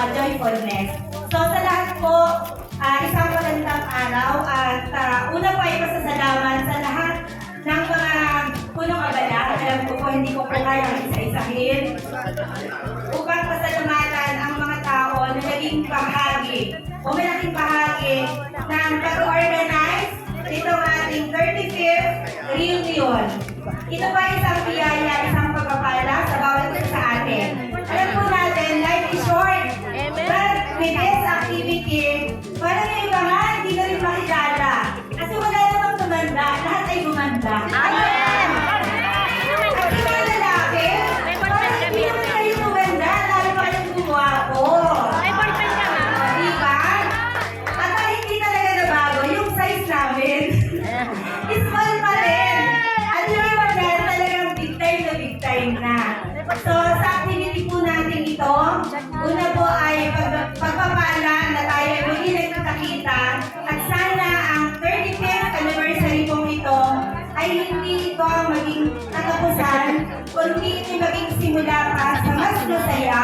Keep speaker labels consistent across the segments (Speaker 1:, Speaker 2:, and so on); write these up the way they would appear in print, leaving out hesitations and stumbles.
Speaker 1: joyfulness. So sa lahat po, isang magandang araw at una po ay pasasalamat sa lahat ng mga punong abala. Alam ko po, hindi ko po kayang isa-isahin. Upang pasalamatan ang mga tao na naging bahagi o malaking bahagi ng pag-organize itong ating 35th reunion. Ito pa isang biyaya, isang pagpapala sa bawat isa sa atin. Alam po natin, life is short. But with this activity, parang yung iba nga, hindi na rin makilala. Kasi wala namang tumanda, lahat ay gumanda. Amen! At yung mga lalaki, parang hindi naman kayo tumanda, lalo pa kayong gumwapo. Diba? At ang hindi talaga nabago, yung size namin. Small pa rin. At yung iba dyan, talagang big time na. So, sa activity po natin ito, una po ay pagpapala na tayo ay muli nagkakita at sana ang 35th anniversary pong ito ay hindi ito maging katapusan, kundi ito maging simula pa sa mas masaya,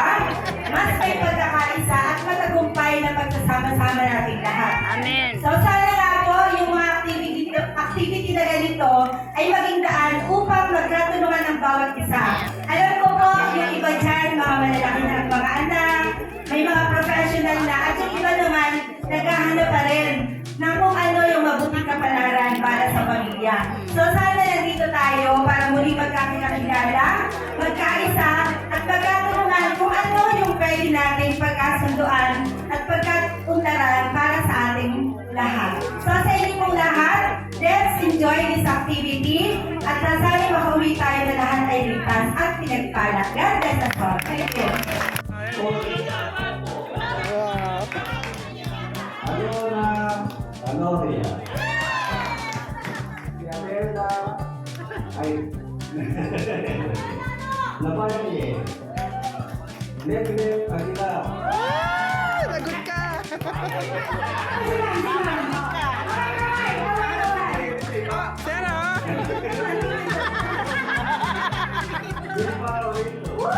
Speaker 1: mas may pagkakaisa at matagumpay na pagsasama-sama natin lahat.
Speaker 2: Amen.
Speaker 1: So, sana nga po yung mga activity na ganito ay maging daan upang magkatulungan ng bawat isa. Alam ko po, yung iba dyan, mga malalaki na mga anak, may mga professional na, at yung iba naman, naghahanap pa rin ng kung ano yung mabuting kapalaran para sa pamilya. So sana nandito tayo para muli magkakilala, magkaisa, at magkatulungan kung ano yung pwede natin pagkasunduan at pagkauntaran para sa ating lahat. So sa inyo pong lahat, let's enjoy this activity at sana makauwi tayo na lahat ay ligtas at pinagpala. God bless us all. Thank you.
Speaker 3: Gloria. Si Amelda ay Lapalle. Leblep Aguilar.
Speaker 2: Lagot ka! Sera!
Speaker 3: Vilma Rodrigo.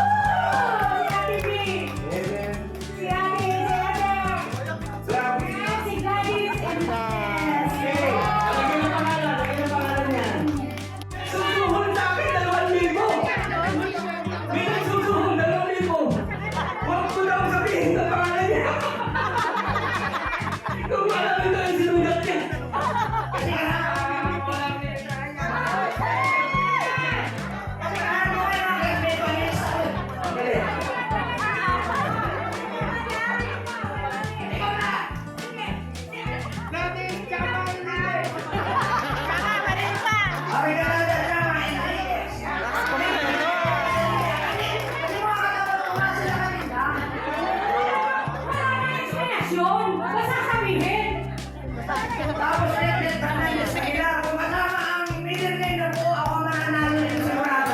Speaker 1: Tapos kung kasama ang middle name na po, ako mananalo ng sigurado.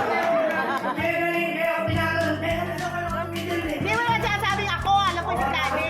Speaker 1: Kaya galing, kaya ako pinagod. Kaya naman ako ang middle name.
Speaker 2: Hindi mo naman sinasabing ako, alam ko si Daddy.